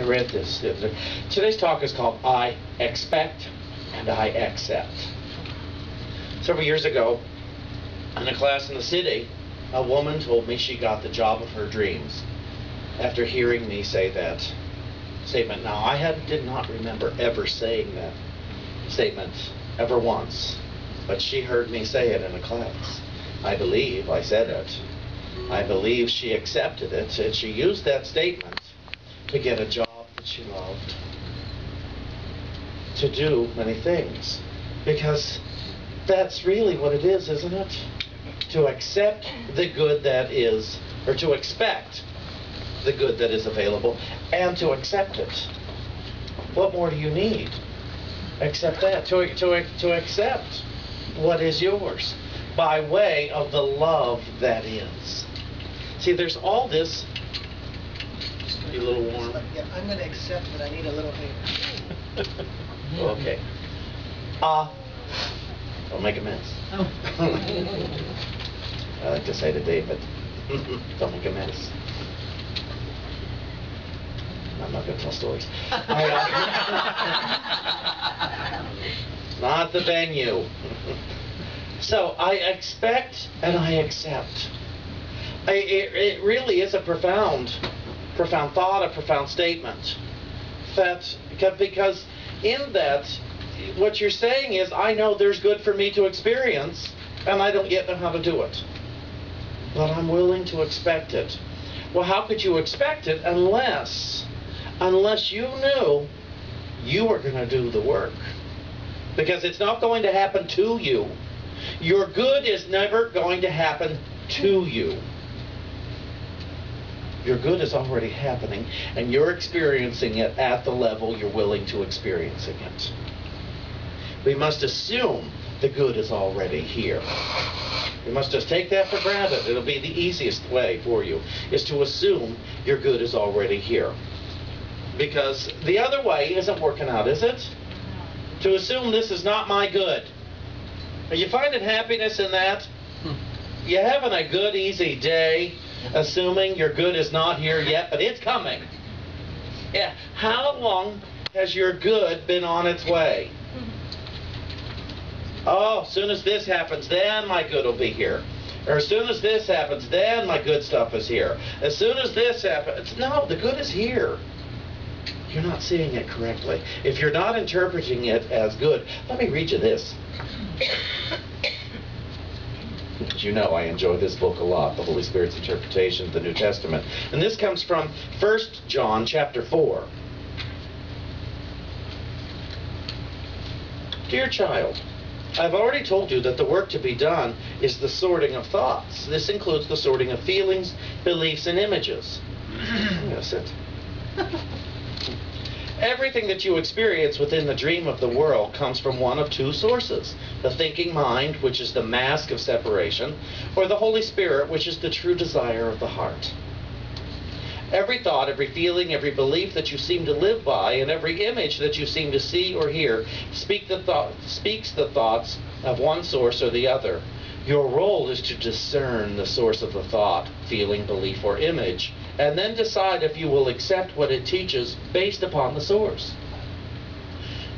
I read this. Today's talk is called I Expect and I Accept. Several years ago, in a class in the city, a woman told me she got the job of her dreams after hearing me say that statement. Now, I did not remember ever saying that statement ever once, but she heard me say it in a class. I believe I said it. I believe she accepted it, and she used that statement to get a job that she loved, to do many things, because that's really what it is, isn't it? To accept the good that is, or to expect the good that is available, and to accept it. What more do you need? Accept that. To accept what is yours by way of the love that is. See, there's all this. You a little warm? Yeah, I'm going to accept, but I need a little air. Okay. Don't make a mess. Oh. I like to say to David, don't make a mess. I'm not going to tell stories. Not the venue. So I expect and I accept. It really is a profound thought, a profound statement. Because in that, what you're saying is, I know there's good for me to experience, and I don't yet know how to do it. But I'm willing to expect it. Well, how could you expect it unless you knew you were going to do the work? Because it's not going to happen to you. Your good is never going to happen to you. Your good is already happening, and you're experiencing it at the level you're willing to experiencing it. We must assume the good is already here. You must just take that for granted. It'll be the easiest way for you, is to assume your good is already here. Because the other way isn't working out, is it? To assume this is not my good. Are you finding happiness in that? You having a good, easy day, assuming your good is not here yet, but it's coming. Yeah. How long has your good been on its way? Oh, as soon as this happens, then my good will be here. Or as soon as this happens, then my good stuff is here. As soon as this happens, no, the good is here. You're not seeing it correctly. If you're not interpreting it as good, let me read you this. As you know, I enjoy this book a lot, The Holy Spirit's Interpretation of the New Testament. And this comes from 1 John chapter 4. Dear child, I've already told you that the work to be done is the sorting of thoughts. This includes the sorting of feelings, beliefs, and images. I'm going to sit. Everything that you experience within the dream of the world comes from one of two sources: the thinking mind, which is the mask of separation, or the Holy Spirit, which is the true desire of the heart. Every thought, every feeling, every belief that you seem to live by, and every image that you seem to see or hear speaks the thoughts of one source or the other. Your role is to discern the source of the thought, feeling, belief, or image, and then decide if you will accept what it teaches based upon the source.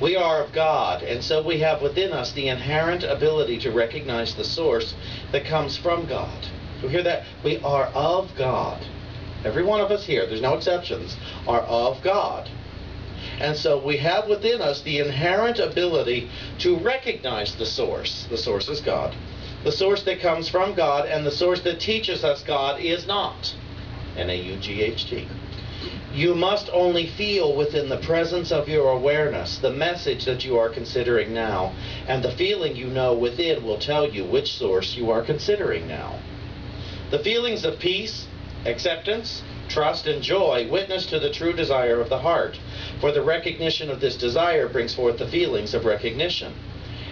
We are of God, and so we have within us the inherent ability to recognize the source that comes from God. You hear that? We are of God. Every one of us here, there's no exceptions, are of God. And so we have within us the inherent ability to recognize the source. The source is God. The source that comes from God, and the source that teaches us God is not. N-A-U-G-H-T. You must only feel within the presence of your awareness the message that you are considering now, and the feeling you know within will tell you which source you are considering now. The feelings of peace, acceptance, trust, and joy witness to the true desire of the heart, for the recognition of this desire brings forth the feelings of recognition.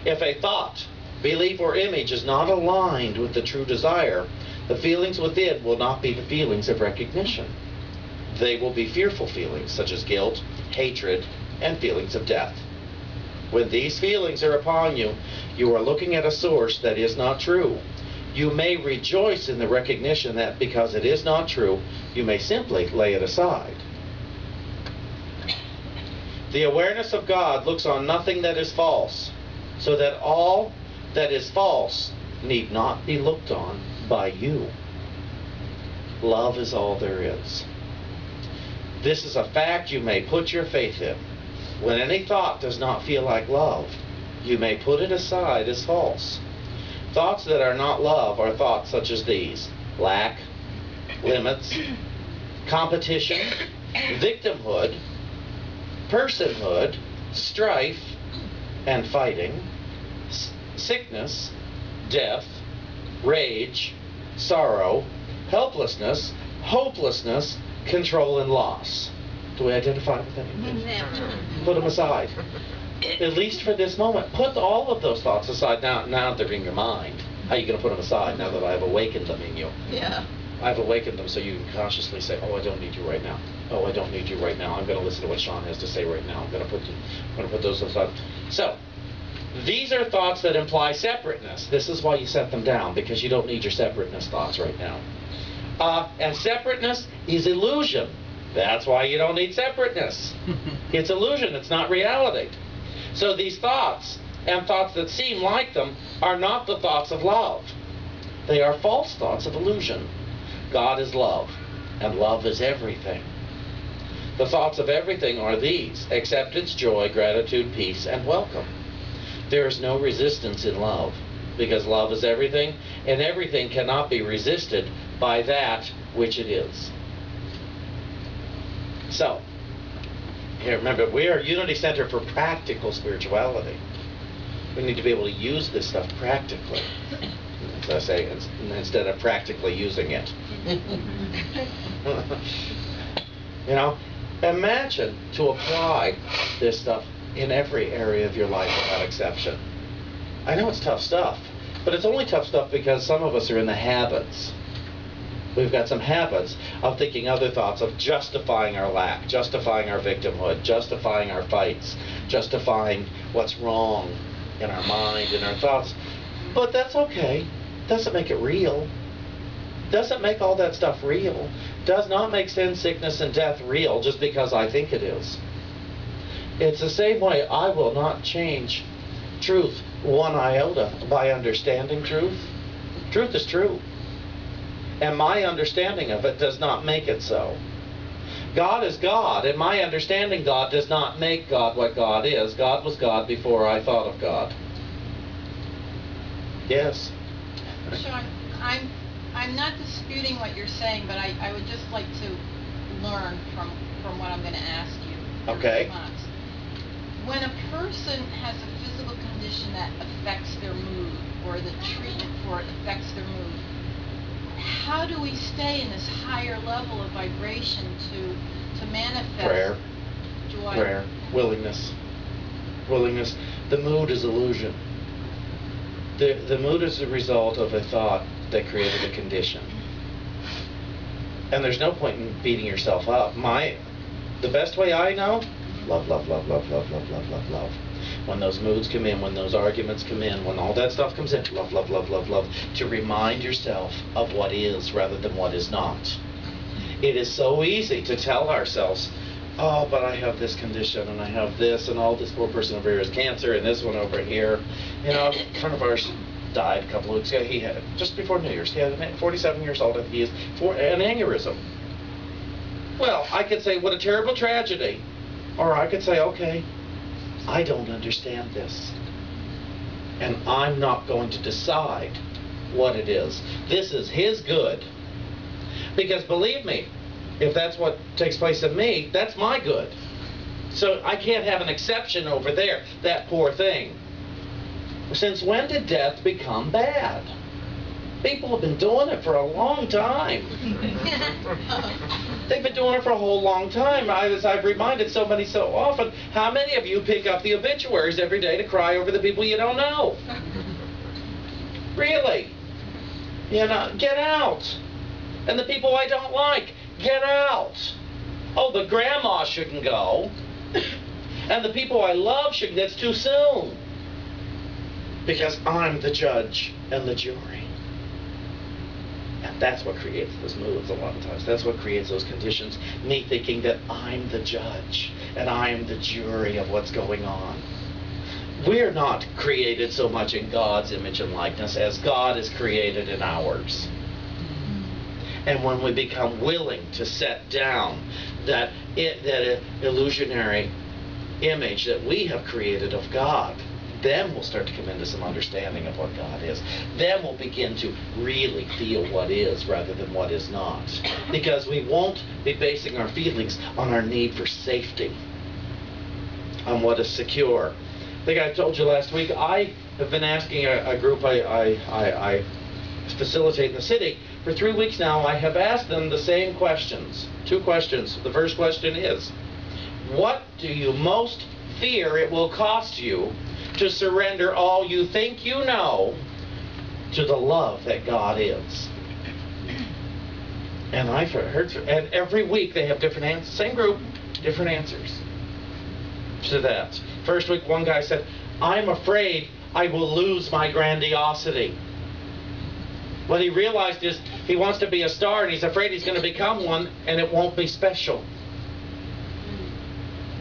If a thought, belief, or image is not aligned with the true desire, the feelings within will not be the feelings of recognition. They will be fearful feelings, such as guilt, hatred, and feelings of death. When these feelings are upon you, you are looking at a source that is not true. You may rejoice in the recognition that because it is not true, you may simply lay it aside. The awareness of God looks on nothing that is false, so that all that is false need not be looked on by you. Love is all there is. This is a fact you may put your faith in. When any thought does not feel like love, you may put it aside as false. Thoughts that are not love are thoughts such as these: lack, limits, competition, victimhood, personhood, strife and fighting, sickness, death, rage, sorrow, helplessness, hopelessness, control, and loss. Do we identify with any of these? Put them aside. At least for this moment. Put all of those thoughts aside. Now they're in your mind. How are you going to put them aside now that I've awakened them in you? Yeah. I've awakened them so you can consciously say, oh, I don't need you right now. Oh, I don't need you right now. I'm going to listen to what Sean has to say right now. I'm going to put those aside. So, these are thoughts that imply separateness. This is why you set them down, because you don't need your separateness thoughts right now. And separateness is illusion. That's why you don't need separateness. It's illusion. It's not reality. So these thoughts, and thoughts that seem like them, are not the thoughts of love. They are false thoughts of illusion. God is love, and love is everything. The thoughts of everything are these: acceptance, joy, gratitude, peace, and welcome. There is no resistance in love, because love is everything, and everything cannot be resisted by that which it is. So, here, remember, we are a Unity Center for practical spirituality. We need to be able to use this stuff practically, as I say, instead of practically using it. You know, imagine to apply this stuff in every area of your life without exception. I know it's tough stuff, but it's only tough stuff because some of us are in the habits. We've got some habits of thinking other thoughts, of justifying our lack, justifying our victimhood, justifying our fights, justifying what's wrong in our mind and our thoughts. But that's okay. Doesn't make it real. Doesn't make all that stuff real. Does not make sin, sickness, and death real just because I think it is. It's the same way I will not change truth one iota by understanding truth. Truth is true. And my understanding of it does not make it so. God is God, and my understanding God does not make God what God is. God was God before I thought of God. Yes? Sean, I'm not disputing what you're saying, but I would just like to learn from what I'm going to ask you. Okay. Response. When a person has a physical condition that affects their mood, or the treatment for it affects their mood, how do we stay in this higher level of vibration to manifest prayer, joy? Prayer, willingness. Willingness. The mood is illusion. The mood is the result of a thought that created a condition. And there's no point in beating yourself up. The best way I know, love, love, love, love, love, love, love, love, love. When those moods come in, when those arguments come in, when all that stuff comes in, love, love, love, love, love, to remind yourself of what is rather than what is not. It is so easy to tell ourselves, oh, but I have this condition, and I have this, and all this poor person over here has cancer, and this one over here. You know, a friend of ours died a couple of weeks ago. He had, just before New Year's, he had 47 years old, and he is for an aneurysm. Well, I could say, what a terrible tragedy. Or I could say, okay, I don't understand this, and I'm not going to decide what it is. This is his good. Because believe me, if that's what takes place in me, that's my good. So I can't have an exception over there, that poor thing. Since when did death become bad? People have been doing it for a long time. They've been doing it for a whole long time. As I've reminded so many so often, how many of you pick up the obituaries every day to cry over the people you don't know? Really? You know, get out. And the people I don't like, get out. Oh, the grandma shouldn't go. And the people I love shouldn't. That's too soon. Because I'm the judge and the jury. And That's what creates those moods a lot of times. That's what creates those conditions. Me thinking that I'm the judge and I'm the jury of what's going on. We're not created so much in God's image and likeness as God is created in ours. And when we become willing to set down that illusionary image that we have created of God, then we'll start to come into some understanding of what God is. Then we'll begin to really feel what is rather than what is not. Because we won't be basing our feelings on our need for safety, on what is secure. I think I told you last week, I have been asking a group I facilitate in the city. For 3 weeks now, I have asked them the same questions. 2 questions. The first question is, what do you most fear it will cost you to surrender all you think you know to the love that God is? And I've heard, and every week they have different answers. Same group, different answers to that. First week, one guy said, I'm afraid I will lose my grandiosity. What he realized is he wants to be a star and he's afraid he's going to become one and it won't be special.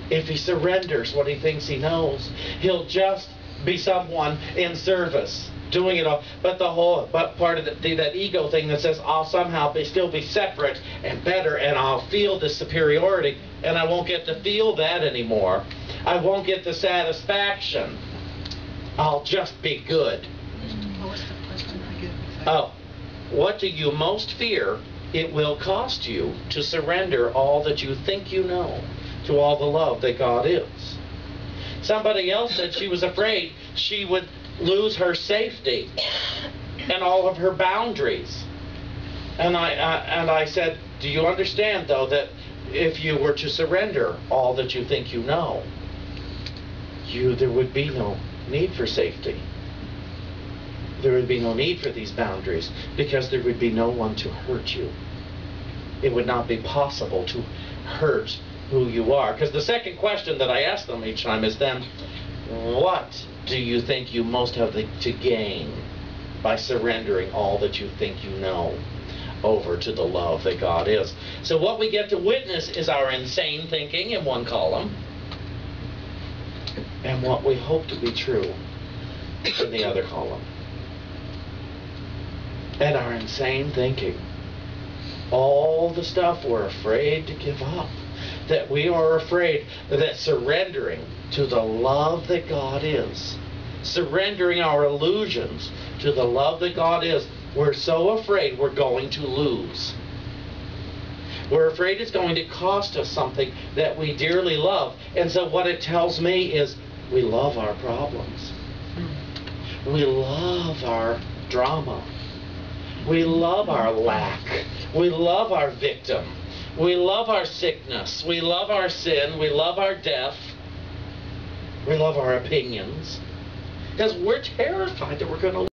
If he surrenders what he thinks he knows, he'll just be someone in service, doing it all. But part of that ego thing that says I'll somehow still be separate and better, and I'll feel the superiority, and I won't get to feel that anymore. I won't get the satisfaction. I'll just be good. What was the question again? Oh, what do you most fear it will cost you to surrender all that you think you know to all the love that God is? Somebody else said she was afraid she would lose her safety and all of her boundaries. And I said, do you understand, though, that if you were to surrender all that you think you know, there would be no need for safety. There would be no need for these boundaries because there would be no one to hurt you. It would not be possible to hurt who you are. Because the second question that I ask them each time is then, what do you think you most have to gain by surrendering all that you think you know over to the love that God is? So what we get to witness is our insane thinking in one column and what we hope to be true in the other column. And our insane thinking, all the stuff we're afraid to give up, that we are afraid that surrendering to the love that God is, surrendering our illusions to the love that God is, we're so afraid we're going to lose. We're afraid it's going to cost us something that we dearly love. And so what it tells me is we love our problems. We love our drama. We love our lack. We love our victim. We love our sickness. We love our sin. We love our death. We love our opinions. Because we're terrified that we're going to